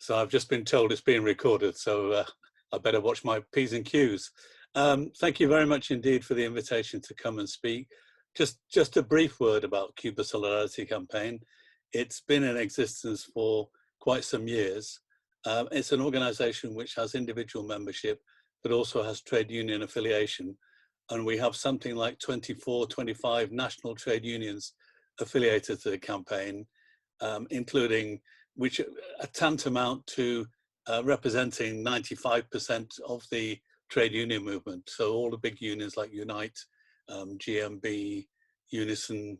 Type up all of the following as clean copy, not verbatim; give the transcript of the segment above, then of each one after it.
So I've just been told it's being recorded, so I better watch my P's and Q's. Thank you very much indeed for the invitation to come and speak. Just a brief word about Cuba Solidarity Campaign. It's been in existence for quite some years. It's an organization which has individual membership, but also has trade union affiliation. And we have something like 24, 25 national trade unions affiliated to the campaign, including which are tantamount to representing 95% of the trade union movement. So all the big unions like Unite, GMB, Unison,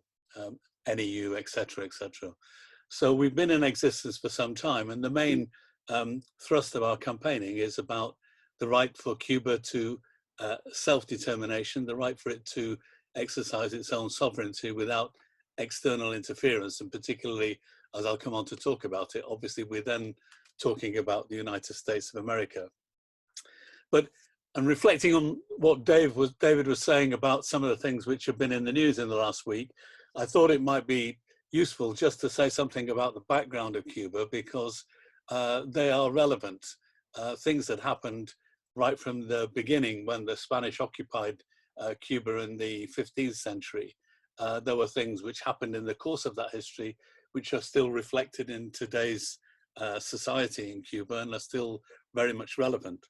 NEU, etc., etc. So we've been in existence for some time, and the main thrust of our campaigning is about the right for Cuba to self-determination, the right for it to exercise its own sovereignty without external interference, and particularly, as I'll come on to talk about it, obviously we're then talking about the United States of America. But and reflecting on what David was saying about some of the things which have been in the news in the last week, I thought it might be useful just to say something about the background of Cuba, because they are relevant. Things that happened right from the beginning when the Spanish occupied Cuba in the 15th century. There were things which happened in the course of that history which are still reflected in today's society in Cuba and are still very much relevant.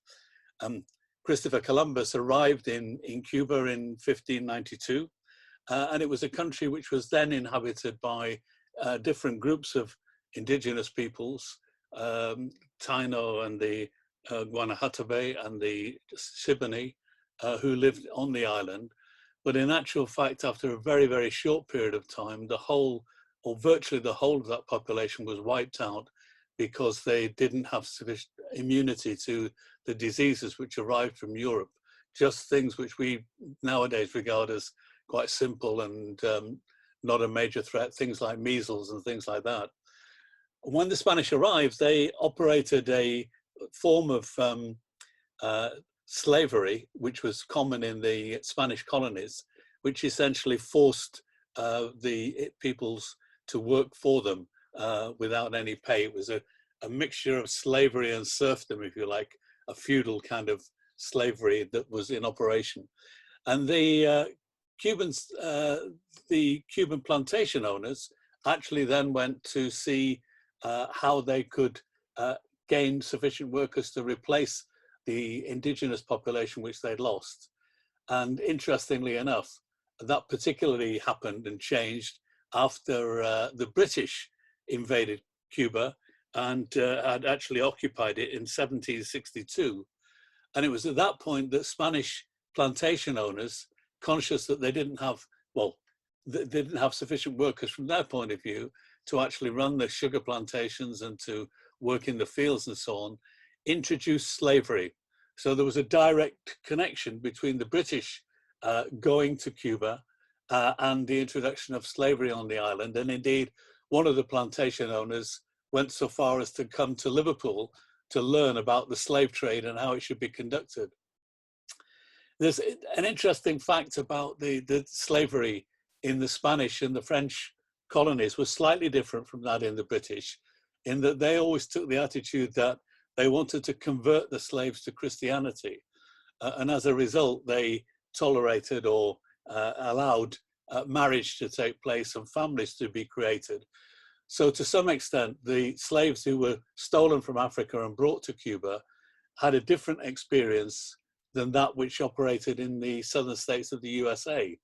Christopher Columbus arrived in Cuba in 1592, and it was a country which was then inhabited by different groups of indigenous peoples, Taino and the Guanahatabey and the Siboney, who lived on the island. But in actual fact, after a very, very short period of time, the whole, or virtually the whole of that population was wiped out because they didn't have sufficient immunity to the diseases which arrived from Europe, just things which we nowadays regard as quite simple and not a major threat, things like measles and things like that. When the Spanish arrived, they operated a form of slavery, which was common in the Spanish colonies, which essentially forced the peoples to work for them without any pay. It was a mixture of slavery and serfdom, if you like, a feudal kind of slavery that was in operation. And the Cuban plantation owners actually then went to see how they could gain sufficient workers to replace the indigenous population which they'd lost. And interestingly enough, that particularly happened and changed after the British invaded Cuba and had actually occupied it in 1762. And it was at that point that Spanish plantation owners, conscious that they didn't have, well, they didn't have sufficient workers from their point of view to actually run the sugar plantations and to work in the fields and so on, introduced slavery. So there was a direct connection between the British going to Cuba and the introduction of slavery on the island. And indeed, one of the plantation owners went so far as to come to Liverpool to learn about the slave trade and how it should be conducted. There's an interesting fact about the slavery in the Spanish and the French colonies was slightly different from that in the British, in that they always took the attitude that they wanted to convert the slaves to Christianity. And as a result, they tolerated or allowed marriage to take place and families to be created. So to some extent, the slaves who were stolen from Africa and brought to Cuba had a different experience than that which operated in the southern states of the USA.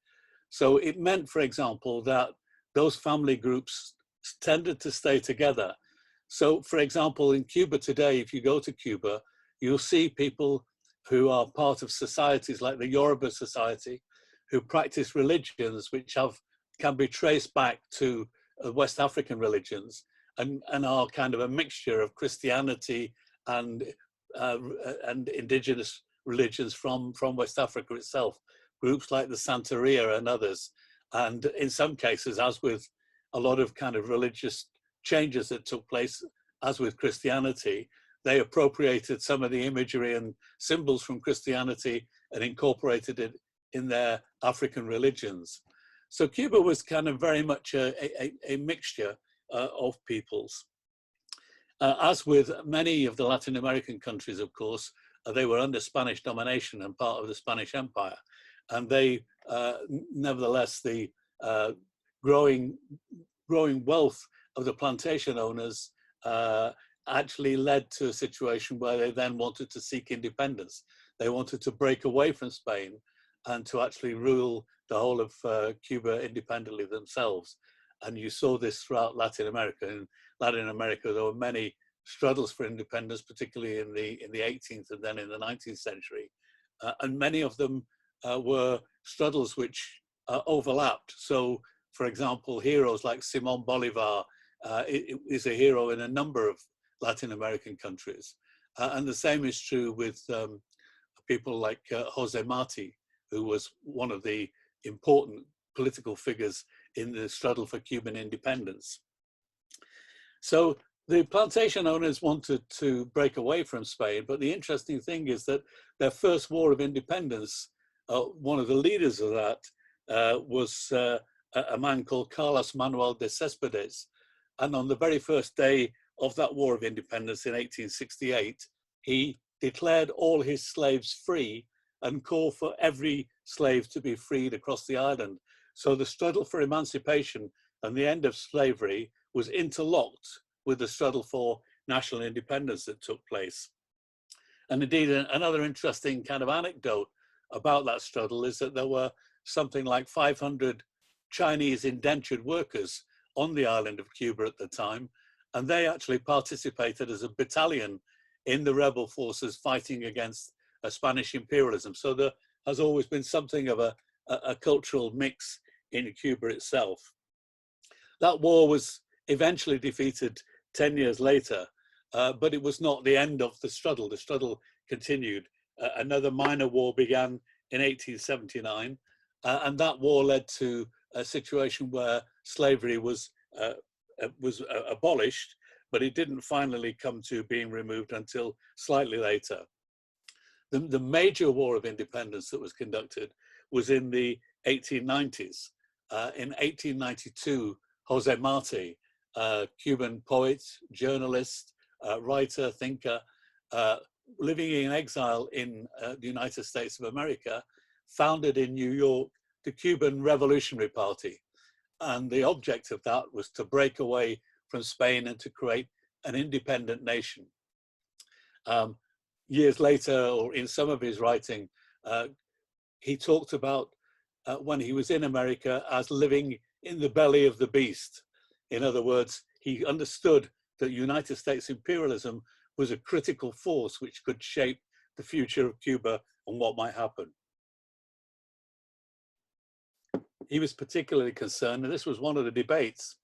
So it meant, for example, that those family groups tended to stay together. So, for example, in Cuba today, if you go to Cuba, you'll see people who are part of societies like the Yoruba society, who practice religions which can be traced back to West African religions and are kind of a mixture of Christianity and indigenous religions from West Africa itself, groups like the Santeria and others. And in some cases, as with a lot of kind of religious changes that took place, as with Christianity, they appropriated some of the imagery and symbols from Christianity and incorporated it in their African religions. So Cuba was kind of very much a mixture of peoples. As with many of the Latin American countries, of course, they were under Spanish domination and part of the Spanish Empire. And they, nevertheless, the growing wealth of the plantation owners actually led to a situation where they then wanted to seek independence. They wanted to break away from Spain and to actually rule the whole of Cuba independently themselves. And you saw this throughout Latin America. In Latin America, there were many struggles for independence, particularly in the 18th and then in the 19th century. And many of them were struggles which overlapped. So, for example, heroes like Simón Bolívar is a hero in a number of Latin American countries. And the same is true with people like José Martí, who was one of the important political figures in the struggle for Cuban independence. So the plantation owners wanted to break away from Spain, but the interesting thing is that their first war of independence, one of the leaders of that was a man called Carlos Manuel de Céspedes. And on the very first day of that war of independence in 1868, he declared all his slaves free and called for every slave to be freed across the island. So the struggle for emancipation and the end of slavery was interlocked with the struggle for national independence that took place. And indeed, another interesting kind of anecdote about that struggle is that there were something like 500 Chinese indentured workers on the island of Cuba at the time, and they actually participated as a battalion in the rebel forces fighting against Spanish imperialism. So there has always been something of a cultural mix in Cuba itself. That war was eventually defeated 10 years later, but it was not the end of the struggle. The struggle continued. Another minor war began in 1879, and that war led to a situation where slavery was abolished, but it didn't finally come to being removed until slightly later. The major war of independence that was conducted was in the 1890s. In 1892, José Martí, Cuban poet, journalist, writer, thinker, living in exile in the United States of America, founded in New York the Cuban Revolutionary Party. And the object of that was to break away from Spain and to create an independent nation. Years later, or in some of his writing, he talked about when he was in America as living in the belly of the beast. In other words, he understood that United States imperialism was a critical force which could shape the future of Cuba and what might happen. He was particularly concerned, and this was one of the debates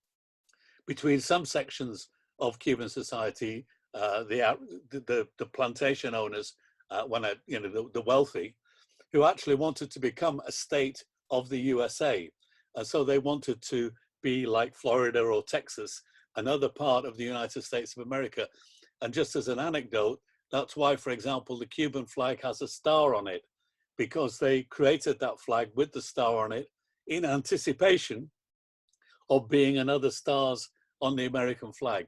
between some sections of Cuban society, the plantation owners, the wealthy, who actually wanted to become a state of the USA. So they wanted to be like Florida or Texas, another part of the United States of America. And just as an anecdote, that's why, for example, the Cuban flag has a star on it, because they created that flag with the star on it in anticipation of being another stars on the American flag.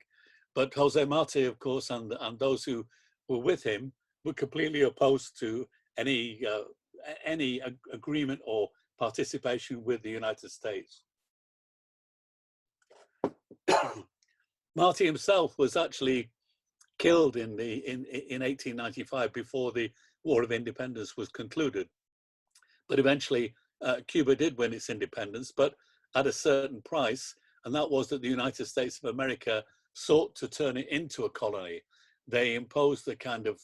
But José Martí, of course, and those who were with him were completely opposed to any agreement or participation with the United States. Martí himself was actually killed in 1895 before the War of Independence was concluded. But eventually, Cuba did win its independence, but at a certain price, and that was that the United States of America sought to turn it into a colony. They imposed the kind of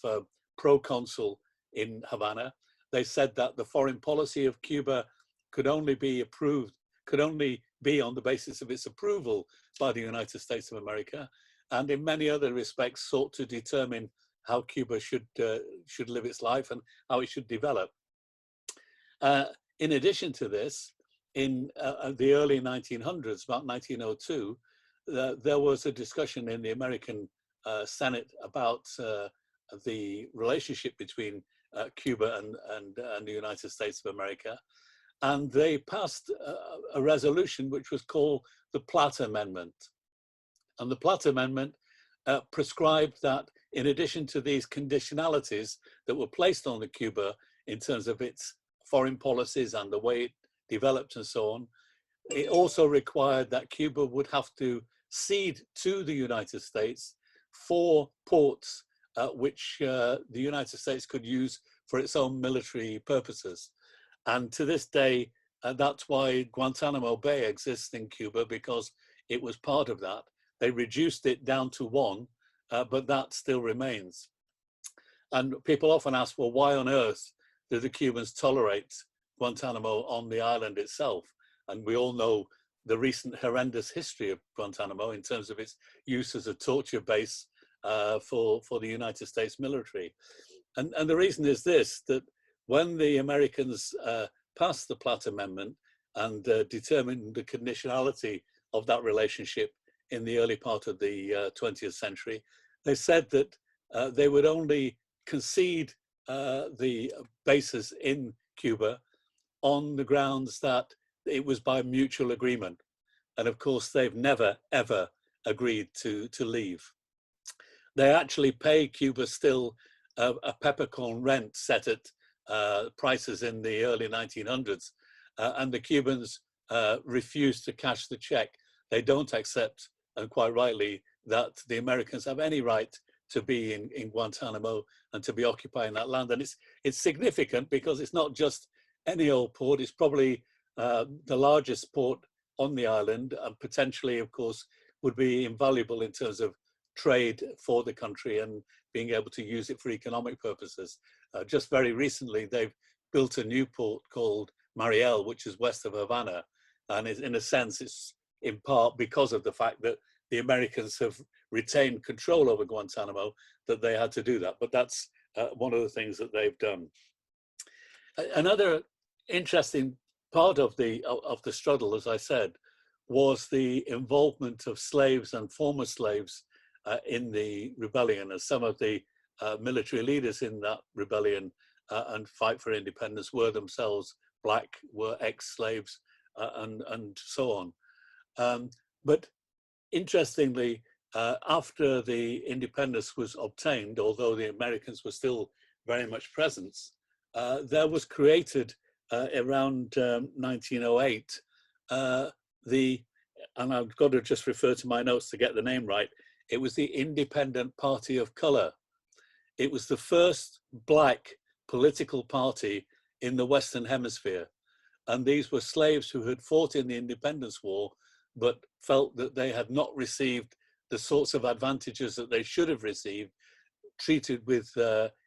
proconsul in Havana. They said that the foreign policy of Cuba could only be approved, could only be on the basis of its approval by the United States of America, and in many other respects sought to determine how Cuba should live its life and how it should develop. In addition to this, in the early 1900s, about 1902, there was a discussion in the American Senate about the relationship between Cuba and the United States of America. And they passed a resolution which was called the Platt Amendment. And the Platt Amendment prescribed that in addition to these conditionalities that were placed on Cuba in terms of its foreign policies and the way it developed and so on, it also required that Cuba would have to cede to the United States 4 ports which the United States could use for its own military purposes. And to this day, that's why Guantanamo Bay exists in Cuba, because it was part of that. They reduced it down to 1, but that still remains. And people often ask, well, why on earth do the Cubans tolerate Guantanamo on the island itself? And we all know the recent horrendous history of Guantanamo in terms of its use as a torture base for the United States military. And the reason is this, that when the Americans passed the Platt Amendment and determined the conditionality of that relationship in the early part of the 20th century, they said that they would only concede the bases in Cuba on the grounds that it was by mutual agreement. And of course, they've never, ever agreed to leave. They actually pay Cuba still a peppercorn rent set at prices in the early 1900s. And the Cubans refuse to cash the check. They don't accept, and quite rightly, that the Americans have any right to be in Guantanamo and to be occupying that land. And it's significant because it's not just any old port, it's probably the largest port on the island, and potentially, of course, would be invaluable in terms of trade for the country and being able to use it for economic purposes. Just very recently, they've built a new port called Mariel, which is west of Havana. And in a sense, it's in part because of the fact that the Americans have retained control over Guantanamo that they had to do that. But that's one of the things that they've done. Another interesting part of the struggle, as I said, was the involvement of slaves and former slaves in the rebellion, as some of the military leaders in that rebellion and fight for independence were themselves black, were ex-slaves, and so on. But interestingly, after the independence was obtained, although the Americans were still very much present, there was created around 1908 and I've got to just refer to my notes to get the name right, it was the Independent Party of Color. It was the first black political party in the Western Hemisphere. And these were slaves who had fought in the Independence War, but felt that they had not received the sorts of advantages that they should have received, treated with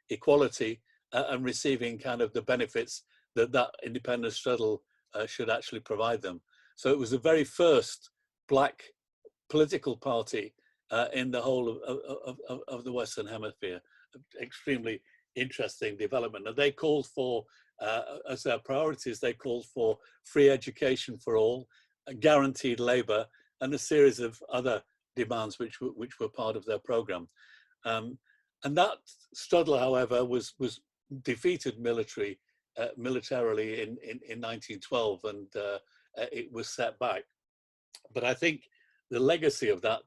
equality and receiving kind of the benefits that that independence struggle should actually provide them. So it was the very first black political party in the whole of the Western Hemisphere. Extremely interesting development. And they called for, as their priorities, they called for free education for all, guaranteed labor, and a series of other demands which were part of their program. And that struggle, however, was defeated militarily in 1912, and it was set back. But I think the legacy of that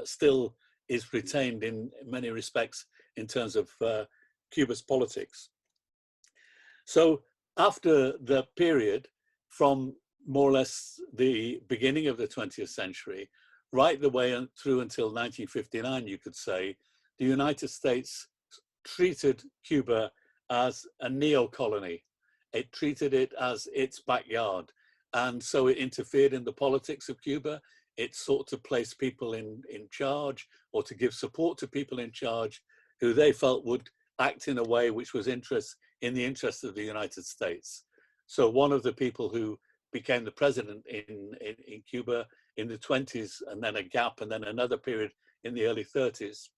still is retained in many respects in terms of Cuba's politics. So after the period from more or less the beginning of the 20th century, right the way through until 1959, you could say, the United States treated Cuba as a neo-colony. It treated it as its backyard. And so it interfered in the politics of Cuba. It sought to place people in charge, or to give support to people in charge who they felt would act in a way which was in the interest of the United States. So one of the people who became the president in Cuba in the 20s, and then a gap, and then another period in the early 30s,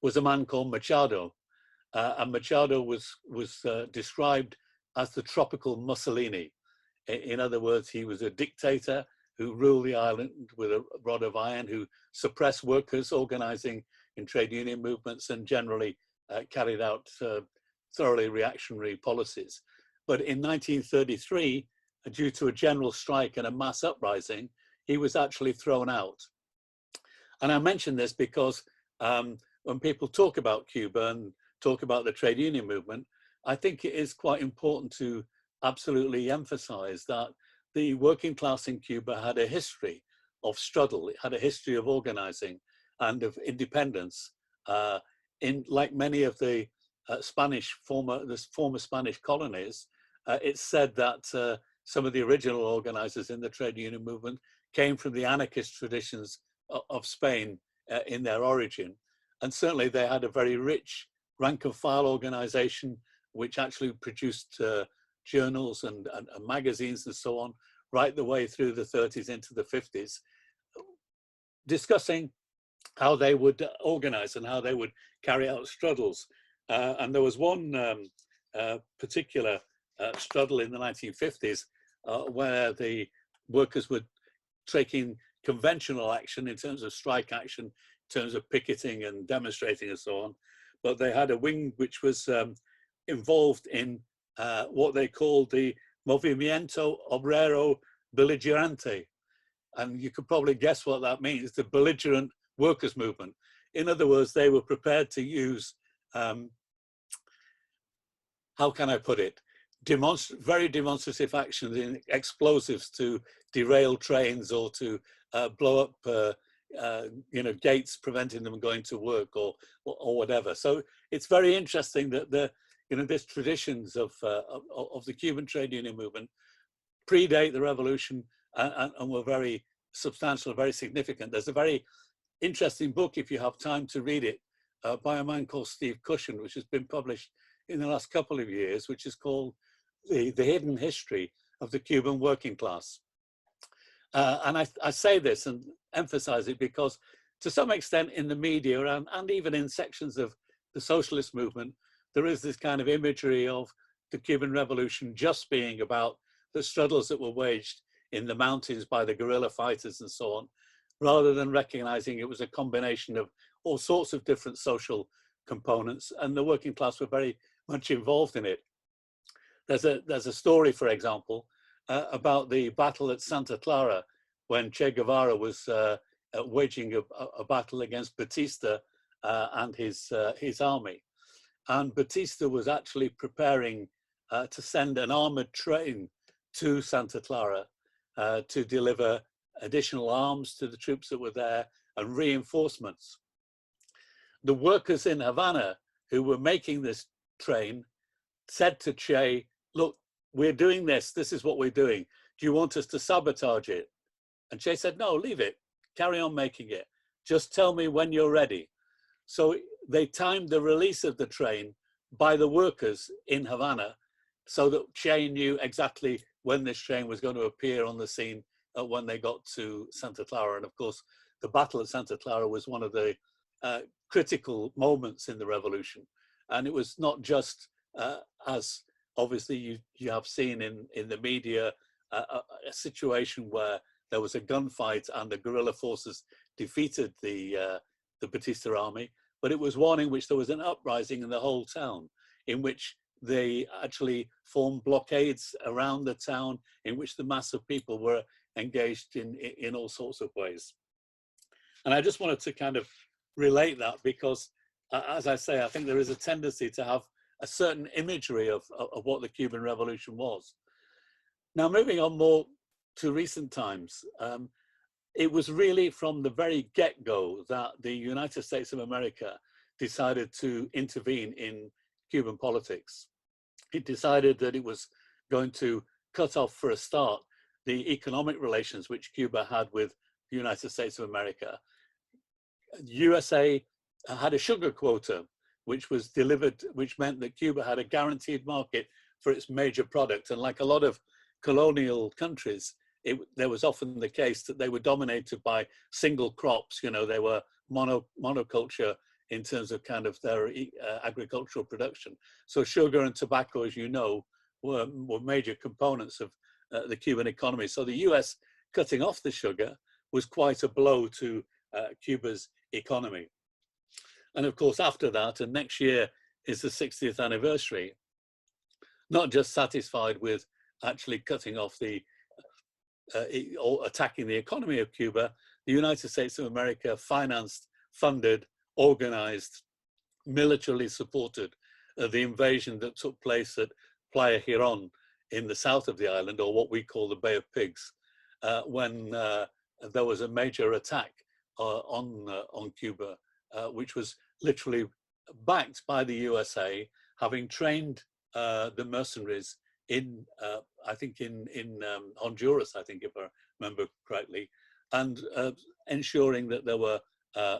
was a man called Machado. And Machado was described as the tropical Mussolini. In other words, he was a dictator who ruled the island with a rod of iron, who suppressed workers organizing in trade union movements, and generally carried out thoroughly reactionary policies. But in 1933, due to a general strike and a mass uprising, he was actually thrown out. And I mention this because when people talk about Cuba and talk about the trade union movement, I think it is quite important to absolutely emphasize that the working class in Cuba had a history of struggle. It had a history of organizing and of independence. In like many of the former Spanish colonies, it's said that some of the original organizers in the trade union movement came from the anarchist traditions of Spain in their origin. And certainly they had a very rich rank and file organization, which actually produced journals and magazines and so on, right the way through the 30s into the 50s, discussing how they would organize and how they would carry out struggles. And there was one particular struggle in the 1950s where the workers were taking conventional action in terms of strike action, in terms of picketing and demonstrating and so on. But they had a wing which was involved in what they called the Movimiento Obrero Belligerante. And you could probably guess what that means, the belligerent workers' movement. In other words, they were prepared to use, how can I put it, very demonstrative actions in explosives to derail trains or to blow up gates preventing them going to work or whatever. So it's very interesting that these traditions of the Cuban trade union movement predate the revolution and were very substantial, very significant. There's a very interesting book, if you have time to read it, by a man called Steve Cushion, which has been published in the last couple of years, which is called The Hidden History of the Cuban Working Class. And I say this and emphasize it because to some extent in the media and even in sections of the socialist movement, there is this kind of imagery of the Cuban Revolution just being about the struggles that were waged in the mountains by the guerrilla fighters and so on, rather than recognizing it was a combination of all sorts of different social components, and the working class were very much involved in it. There's a story, for example, about the battle at Santa Clara when Che Guevara was waging a battle against Batista and his army. And Batista was actually preparing to send an armored train to Santa Clara to deliver additional arms to the troops that were there and reinforcements. The workers in Havana who were making this train said to Che, look, we're doing this. This is what we're doing. Do you want us to sabotage it? And Che said, no, leave it. Carry on making it. Just tell me when you're ready. So they timed the release of the train by the workers in Havana so that Che knew exactly when this train was going to appear on the scene when they got to Santa Clara. And of course, the battle at Santa Clara was one of the critical moments in the revolution. And it was not just as obviously you have seen in the media, a situation where there was a gunfight and the guerrilla forces defeated the Batista army, but it was one in which there was an uprising in the whole town, in which they actually formed blockades around the town, in which the mass of people were engaged in all sorts of ways. And I just wanted to kind of relate that because, as I say, I think there is a tendency to have a certain imagery of what the Cuban Revolution was. Now, moving on more to recent times, it was really from the very get-go that the United States of America decided to intervene in Cuban politics. It decided that it was going to cut off, for a start, the economic relations which Cuba had with the United States of America. The USA had a sugar quota, which was delivered, which meant that Cuba had a guaranteed market for its major product. And like a lot of colonial countries, there was often the case that they were dominated by single crops. You know, they were monoculture in terms of kind of their agricultural production. So sugar and tobacco, as you know, were major components of the Cuban economy. So the US cutting off the sugar was quite a blow to Cuba's economy. And of course, after that, and next year is the 60th anniversary, not just satisfied with actually cutting off or attacking the economy of Cuba, the United States of America financed, funded, organized, militarily supported the invasion that took place at Playa Giron in the south of the island, or what we call the Bay of Pigs, when there was a major attack on Cuba, which was literally backed by the USA, having trained the mercenaries in, I think in Honduras, I think, if I remember correctly, and ensuring that there were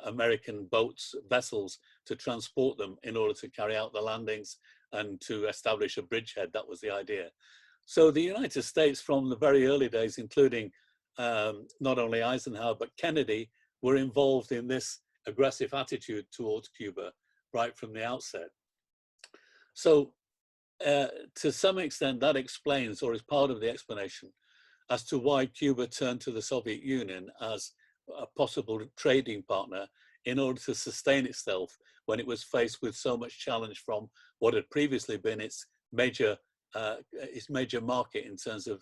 American boats, vessels to transport them in order to carry out the landings and to establish a bridgehead. That was the idea. So the United States, from the very early days, including not only Eisenhower, but Kennedy, were involved in this aggressive attitude towards Cuba right from the outset. So to some extent, that explains, or is part of the explanation, as to why Cuba turned to the Soviet Union as a possible trading partner in order to sustain itself when it was faced with so much challenge from what had previously been its major market in terms of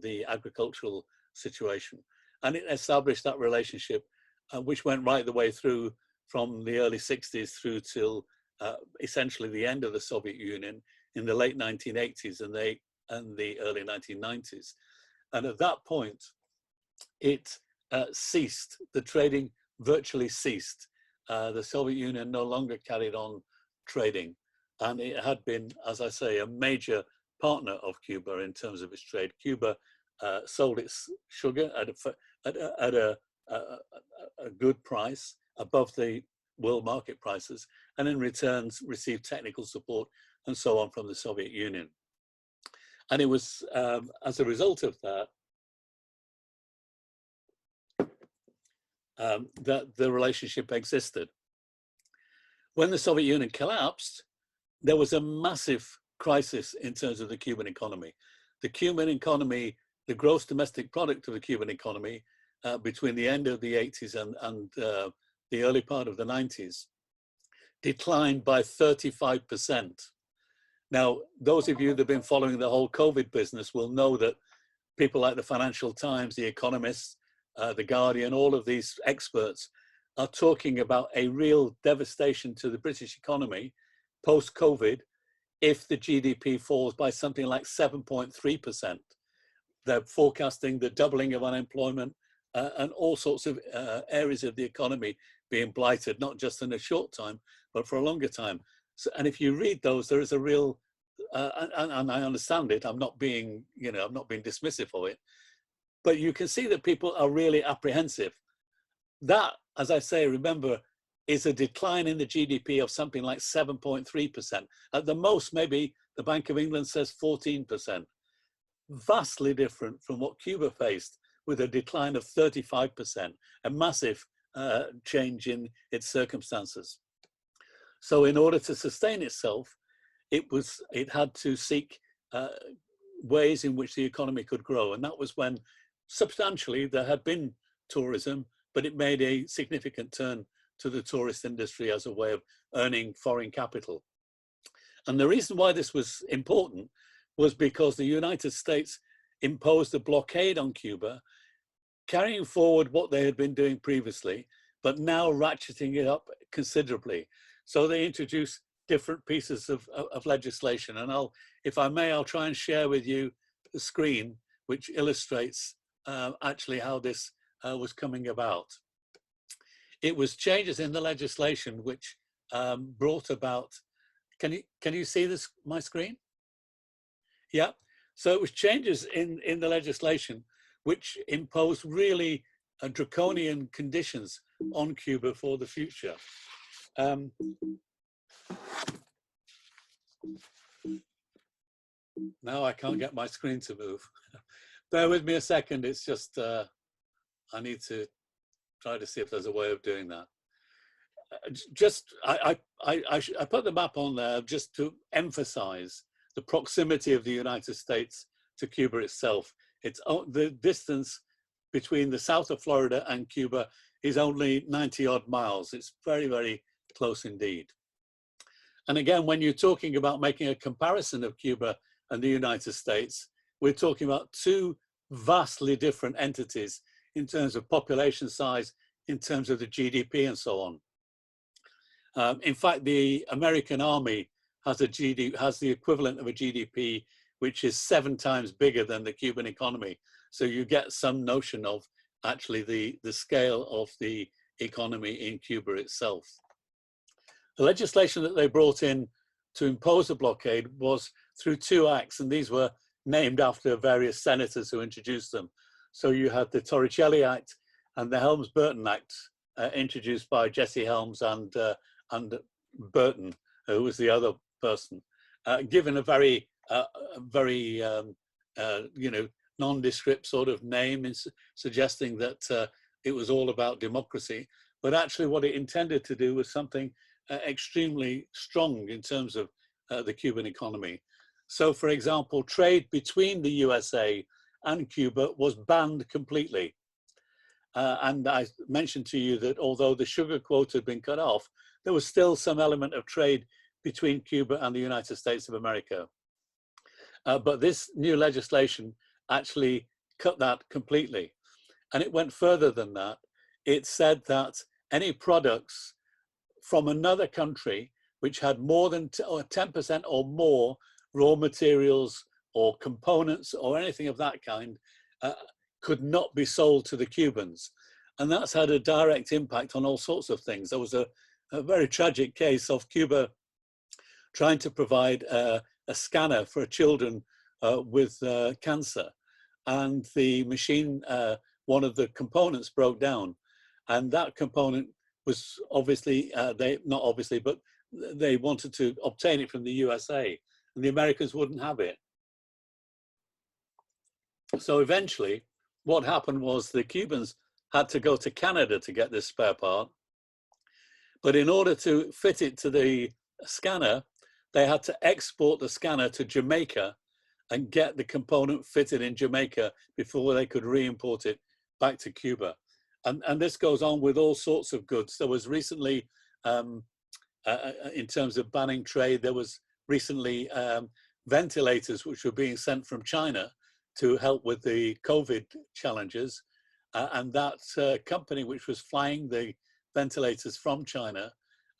the agricultural situation. And it established that relationship, which went right the way through from the early 60s through till essentially the end of the Soviet Union in the late 1980s and the early 1990s. And at that point, it ceased, the trading virtually ceased. The Soviet Union no longer carried on trading. And it had been, as I say, a major partner of Cuba in terms of its trade. Cuba sold its sugar at a good price, above the world market prices, and in return received technical support and so on from the Soviet Union. And it was as a result of that, that the relationship existed. When the Soviet Union collapsed, there was a massive crisis in terms of the Cuban economy. The Cuban economy, the gross domestic product of the Cuban economy between the end of the 80s and the early part of the 90s declined by 35%. Now, those of you that have been following the whole COVID business will know that people like the Financial Times, The Economist, The Guardian, all of these experts are talking about a real devastation to the British economy post-COVID if the GDP falls by something like 7.3%. They're forecasting the doubling of unemployment and all sorts of areas of the economy being blighted, not just in a short time, but for a longer time. So, and if you read those, there is a real, and I understand it, I'm not being dismissive of it, but you can see that people are really apprehensive. That, as I say, remember, is a decline in the GDP of something like 7.3%. At the most, maybe the Bank of England says 14%. Vastly different from what Cuba faced with a decline of 35%, a massive change in its circumstances. So in order to sustain itself, it had to seek ways in which the economy could grow. And that was when substantially there had been tourism, but it made a significant turn to the tourist industry as a way of earning foreign capital. And the reason why this was important was because the United States imposed a blockade on Cuba, carrying forward what they had been doing previously, but now ratcheting it up considerably. So they introduced different pieces of legislation. And if I may, I'll try and share with you the screen, which illustrates actually how this was coming about. It was changes in the legislation which brought about, can you see this, my screen? Yeah, so it was changes in the legislation which imposed really draconian conditions on Cuba for the future. Now I can't get my screen to move. Bear with me a second, it's just, I need to try to see if there's a way of doing that. I put the map on there just to emphasize the proximity of the United States to Cuba itself. It's the distance between the south of Florida and Cuba is only 90 odd miles. It's very, very close indeed. And again, when you're talking about making a comparison of Cuba and the United States, we're talking about two vastly different entities in terms of population size, in terms of the GDP and so on. In fact, the American army has the equivalent of a GDP which is 7 times bigger than the Cuban economy. So you get some notion of actually the scale of the economy in Cuba itself. The legislation that they brought in to impose a blockade was through 2 acts, and these were named after various senators who introduced them. So you had the Torricelli Act and the Helms-Burton Act, introduced by Jesse Helms and Burton, who was the other person, given a very nondescript sort of name, suggesting that it was all about democracy. But actually what it intended to do was something extremely strong in terms of the Cuban economy. So, for example, trade between the USA and Cuba was banned completely. And I mentioned to you that although the sugar quota had been cut off, there was still some element of trade between Cuba and the United States of America. But this new legislation actually cut that completely. And it went further than that. It said that any products from another country which had more than 10% or more raw materials or components or anything of that kind could not be sold to the Cubans. And that's had a direct impact on all sorts of things. There was a very tragic case of Cuba trying to provide a scanner for children with cancer. And the machine, one of the components broke down. And that component was obviously, not obviously, but they wanted to obtain it from the USA, and the Americans wouldn't have it. So eventually, what happened was the Cubans had to go to Canada to get this spare part. But in order to fit it to the scanner, they had to export the scanner to Jamaica and get the component fitted in Jamaica before they could re-import it back to Cuba. And this goes on with all sorts of goods. There was recently, in terms of banning trade, there was recently ventilators which were being sent from China to help with the COVID challenges. And that company which was flying the ventilators from China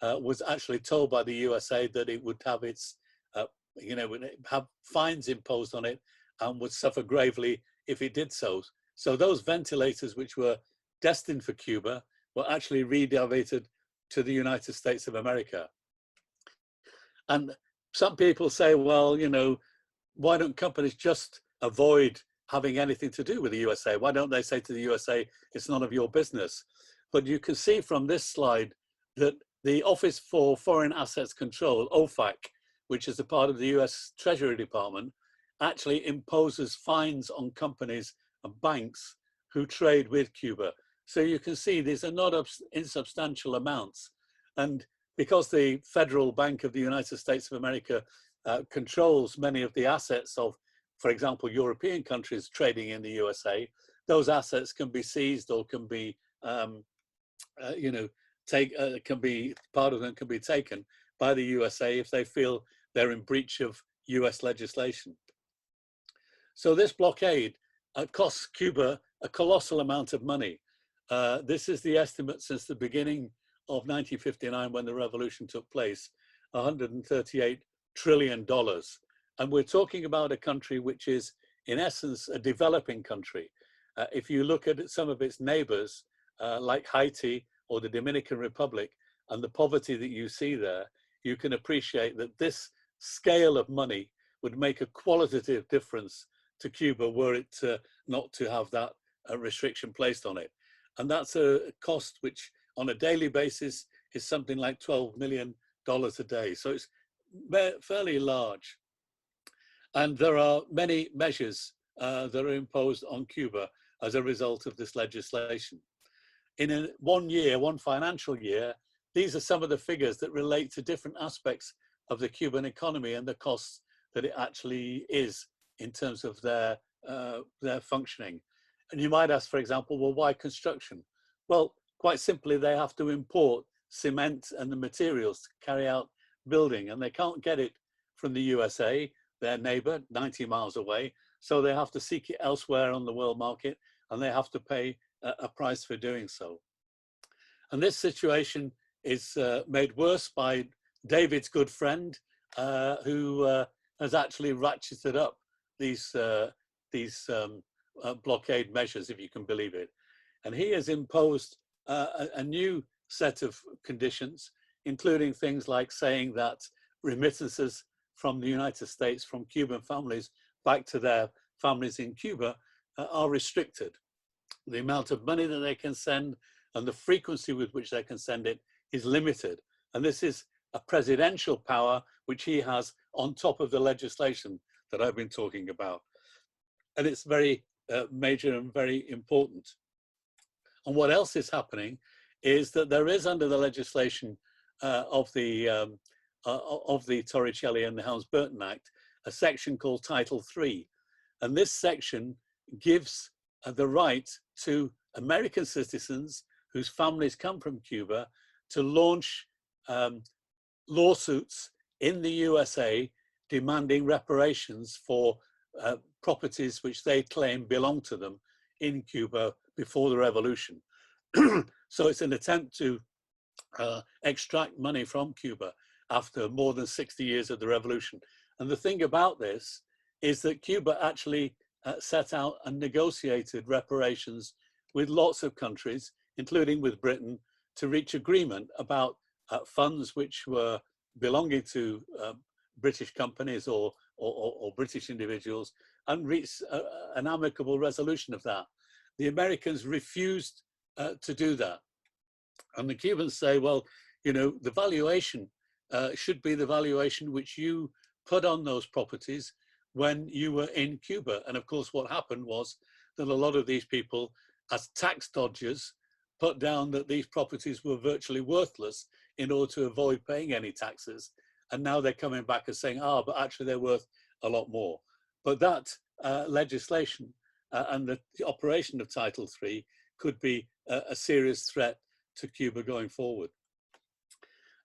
was actually told by the USA that it would have its, would have fines imposed on it and would suffer gravely if it did so. So those ventilators which were destined for Cuba were actually redirected to the United States of America. And some people say, well, why don't companies just avoid having anything to do with the USA? Why don't they say to the USA, it's none of your business? But you can see from this slide that the Office for Foreign Assets Control, OFAC, which is a part of the US Treasury Department, actually imposes fines on companies and banks who trade with Cuba. So you can see these are not insubstantial amounts. And because the Federal Bank of the United States of America controls many of the assets of, for example, European countries trading in the USA, those assets can be seized or can be, part of them can be taken by the USA if they feel they're in breach of US legislation. So this blockade costs Cuba a colossal amount of money. This is the estimate since the beginning of 1959 when the revolution took place, $138 trillion. And we're talking about a country which is, in essence, a developing country. If you look at some of its neighbors, like Haiti or the Dominican Republic, and the poverty that you see there, you can appreciate that this scale of money would make a qualitative difference to Cuba were it not to have that restriction placed on it. And that's a cost which on a daily basis is something like $12 million a day. So it's fairly large. And there are many measures that are imposed on Cuba as a result of this legislation. In one financial year, these are some of the figures that relate to different aspects of the Cuban economy and the costs that it actually is in terms of their functioning. And you might ask, for example, well, why construction? Well, quite simply, they have to import cement and the materials to carry out building, and they can't get it from the USA, their neighbor, 90 miles away. So they have to seek it elsewhere on the world market, and they have to pay a price for doing so. And this situation is made worse by David's good friend, who has actually ratcheted up these blockade measures, if you can believe it. And he has imposed a new set of conditions, including things like saying that remittances from the United States from Cuban families back to their families in Cuba are restricted. The amount of money that they can send and the frequency with which they can send it is limited. And this is a presidential power which he has on top of the legislation that I've been talking about. And it's very major and very important. And what else is happening is that there is, under the legislation of the Torricelli and the Helms-Burton Act, a section called Title III. And this section gives the right to American citizens whose families come from Cuba to launch lawsuits in the USA demanding reparations for properties which they claim belong to them in Cuba before the revolution. So it's an attempt to extract money from Cuba after more than 60 years of the revolution. And the thing about this is that Cuba actually set out and negotiated reparations with lots of countries, including with Britain, to reach agreement about funds which were belonging to British companies or British individuals, and reach an amicable resolution of that. The Americans refused to do that. And the Cubans say, well, you know, the valuation should be the valuation which you put on those properties when you were in Cuba. And of course, what happened was that a lot of these people, as tax dodgers, put down that these properties were virtually worthless in order to avoid paying any taxes. And now they're coming back and saying, but actually they're worth a lot more. But that legislation and the operation of Title III could be a serious threat to Cuba going forward.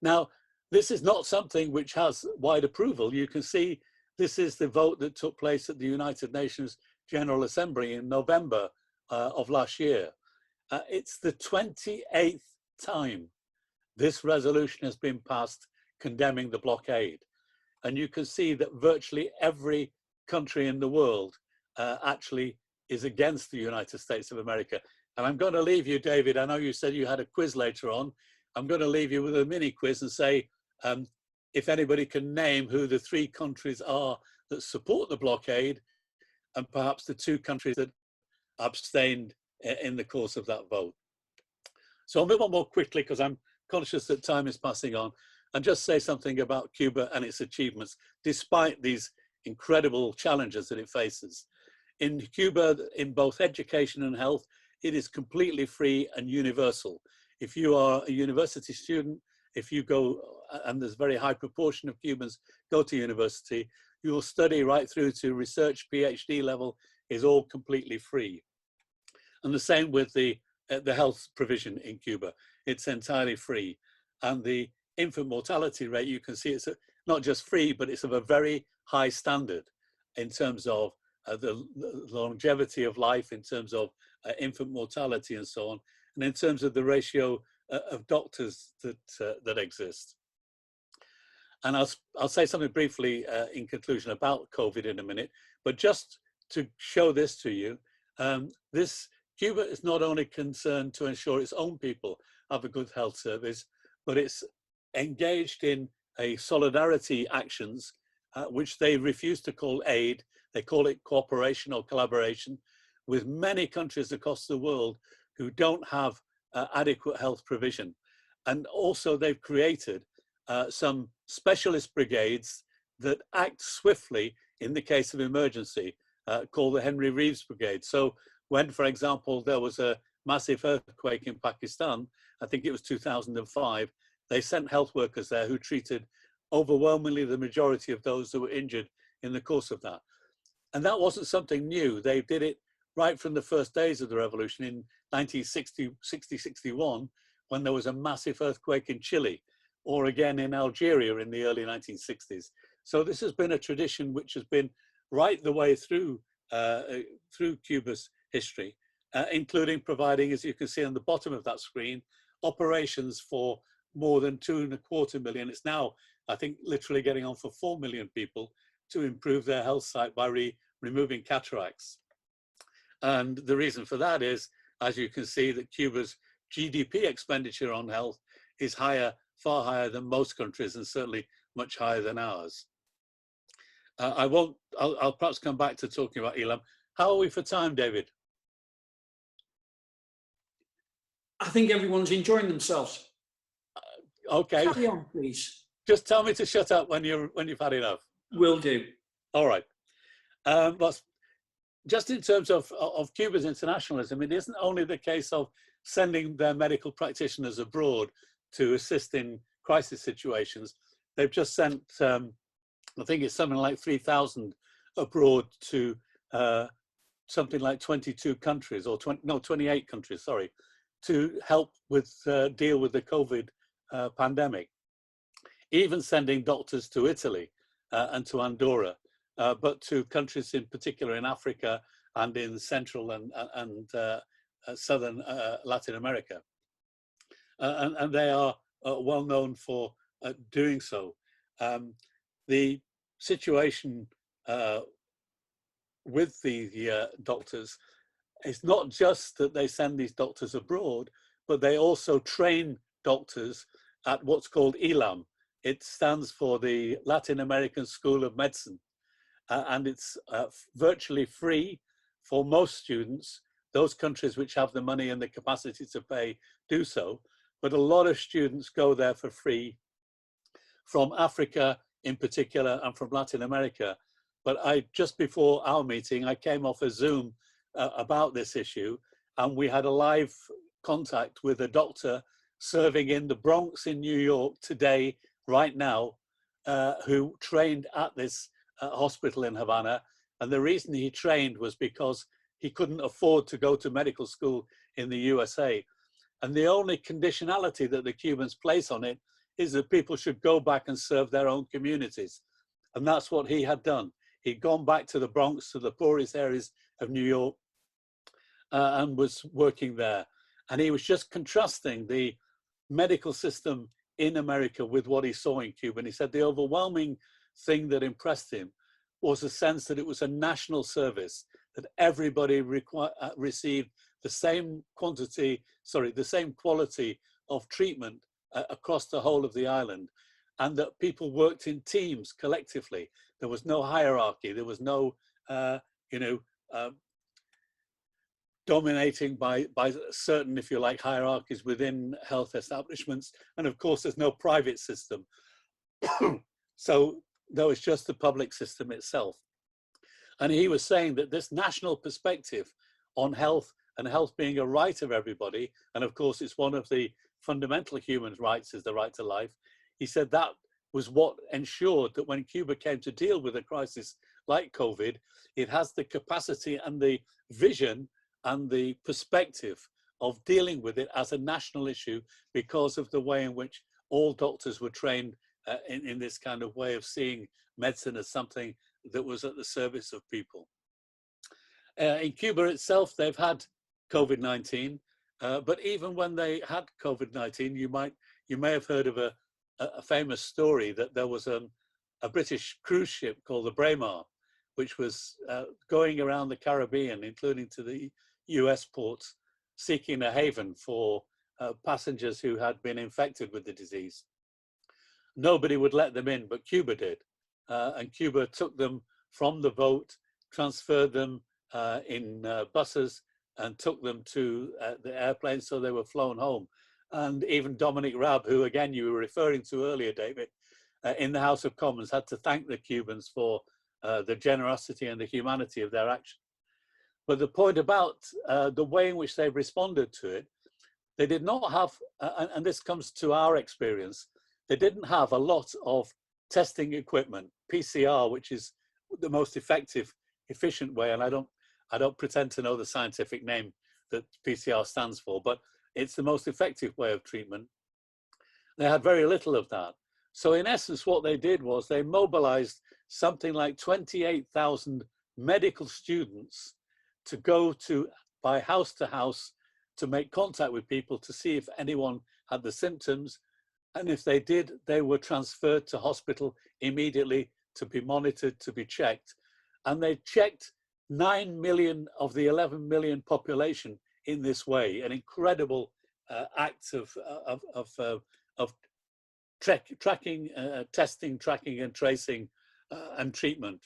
Now, this is not something which has wide approval. You can see this is the vote that took place at the United Nations General Assembly in November of last year. It's the 28th time this resolution has been passed condemning the blockade. And you can see that virtually every country in the world actually is against the United States of America. And I'm going to leave you, David, I know you said you had a quiz later on. I'm going to leave you with a mini quiz and say, if anybody can name who the 3 countries are that support the blockade, and perhaps the 2 countries that abstained in the course of that vote. So I'll move on more quickly because I'm conscious that time is passing on, and just say something about Cuba and its achievements, despite these incredible challenges that it faces. In Cuba, in both education and health, it is completely free and universal. If you are a university student, if you go, and there's a very high proportion of Cubans go to university, you will study right through to research, PhD level is all completely free. And the same with the health provision in Cuba. It's entirely free. And the infant mortality rate, you can see it's not just free, but it's of a very high standard in terms of the longevity of life, in terms of infant mortality and so on, and in terms of the ratio of doctors that exist. And I'll say something briefly in conclusion about COVID in a minute, but just to show this to you, Cuba is not only concerned to ensure its own people have a good health service, but it's engaged in a solidarity actions, which they refuse to call aid. They call it cooperation or collaboration with many countries across the world who don't have adequate health provision. And also they've created some specialist brigades that act swiftly in the case of emergency, called the Henry Reeves Brigade. So when, for example, there was a massive earthquake in Pakistan, I think it was 2005, they sent health workers there who treated overwhelmingly the majority of those who were injured in the course of that. And that wasn't something new. They did it right from the first days of the revolution in 1960-61, when there was a massive earthquake in Chile, or again in Algeria in the early 1960s. So this has been a tradition which has been right the way through Cuba's history. including providing, as you can see on the bottom of that screen, operations for more than 2.25 million. It's now, I think, literally getting on for 4 million people to improve their health site by removing cataracts. And the reason for that is, as you can see, that Cuba's GDP expenditure on health is higher, far higher than most countries, and certainly much higher than ours. I'll perhaps come back to talking about ELAM. How are we for time, David? I think everyone's enjoying themselves. Okay. Carry on, please. Just tell me to shut up when you've had enough. Will do. All right. But just in terms of Cuba's internationalism, it isn't only the case of sending their medical practitioners abroad to assist in crisis situations. They've just sent, I think it's something like 3,000 abroad to something like 22 countries, or 28 countries, sorry, to help with deal with the COVID pandemic. Even sending doctors to Italy and to Andorra, but to countries in particular in Africa and in Central and Southern Latin America. And they are well known for doing so. The situation with the doctors is not just that they send these doctors abroad, but they also train doctors at what's called ELAM. It stands for the Latin American School of Medicine, and it's virtually free for most students. Those countries which have the money and the capacity to pay do so, but a lot of students go there for free from Africa in particular and from Latin America. But just before our meeting, I came off a Zoom about this issue, and we had a live contact with a doctor serving in the Bronx in New York today, right now, who trained at this hospital in Havana. And the reason he trained was because he couldn't afford to go to medical school in the USA. And the only conditionality that the Cubans place on it is that people should go back and serve their own communities. And that's what he had done. He'd gone back to the Bronx, to the poorest areas of New York, and was working there. And he was just contrasting the medical system in America with what he saw in Cuba. And he said the overwhelming thing that impressed him was a sense that it was a national service, that everybody received the same quality of treatment across the whole of the island, and that people worked in teams collectively. There was no hierarchy. There was no, dominating by certain, if you like, hierarchies within health establishments. And of course, there's no private system. So there was just the public system itself. And he was saying that this national perspective on health, and health being a right of everybody, and of course it's one of the fundamental human rights, is the right to life. He said that was what ensured that when Cuba came to deal with a crisis like COVID, it has the capacity and the vision and the perspective of dealing with it as a national issue, because of the way in which all doctors were trained in this kind of way of seeing medicine as something that was at the service of people. In Cuba itself, they've had COVID-19, but even when they had COVID-19, you may have heard of a famous story that there was a British cruise ship called the Braemar, which was going around the Caribbean, including to the US ports, seeking a haven for passengers who had been infected with the disease. Nobody would let them in, but Cuba did. And Cuba took them from the boat, transferred them in buses, and took them to the airplane, so they were flown home. And even Dominic Raab, who again you were referring to earlier, David, in the House of Commons, had to thank the Cubans for the generosity and the humanity of their action. But the point about the way in which they've responded to it, they did not have, and this comes to our experience, they didn't have a lot of testing equipment, PCR, which is the most effective, efficient way. And I don't pretend to know the scientific name that PCR stands for, but it's the most effective way of treatment. They had very little of that. So in essence, what they did was they mobilized something like 28,000 medical students to go to by house to house to make contact with people to see if anyone had the symptoms. And if they did, they were transferred to hospital immediately to be monitored, to be checked. And they checked 9 million of the 11 million population in this way, an incredible act of tracking, testing, tracking and tracing and treatment.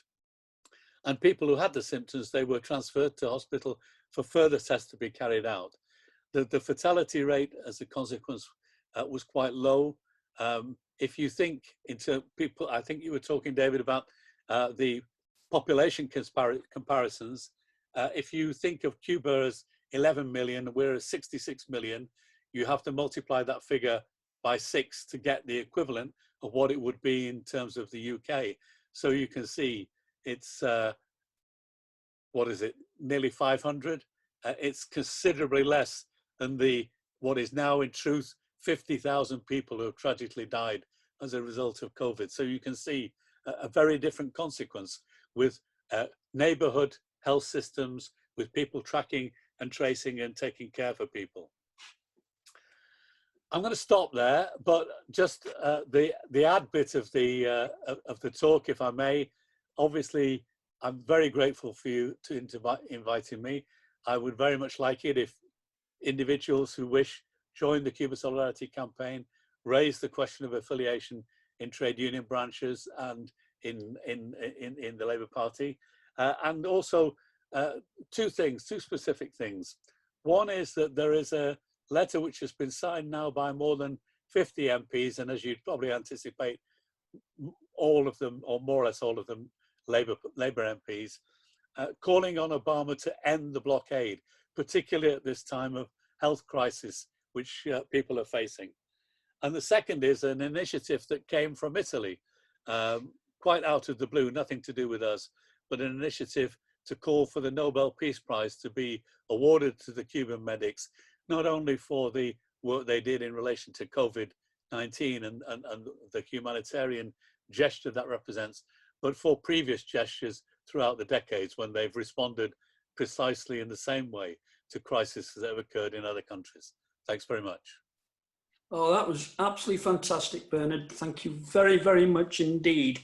And people who had the symptoms, they were transferred to hospital for further tests to be carried out. The fatality rate as a consequence was quite low. If you think into people, I think you were talking, David, about the population comparisons. If you think of Cuba as 11 million, we're 66 million, you have to multiply that figure by 6 to get the equivalent of what it would be in terms of the UK. So you can see it's, what is it, nearly 500? It's considerably less than what is now in truth 50,000 people who have tragically died as a result of COVID. So you can see a very different consequence with neighborhood health systems, with people tracking and tracing and taking care for people. I'm going to stop there, but just the ad bit of the talk, if I may. Obviously, I'm very grateful for you to inviting me. I would very much like it if individuals who wish join the Cuba Solidarity Campaign, raise the question of affiliation in trade union branches and in the Labour Party, and also two specific things. One is that there is a letter which has been signed now by more than 50 MPs, and as you'd probably anticipate, all of them, or more or less all of them, Labour MPs, calling on Obama to end the blockade, particularly at this time of health crisis which people are facing. And the second is an initiative that came from Italy, quite out of the blue, nothing to do with us, but an initiative to call for the Nobel Peace Prize to be awarded to the Cuban medics, not only for the work they did in relation to COVID-19 and the humanitarian gesture that represents, but for previous gestures throughout the decades when they've responded precisely in the same way to crises that have occurred in other countries. Thanks very much. Oh, that was absolutely fantastic, Bernard. Thank you very, very much indeed.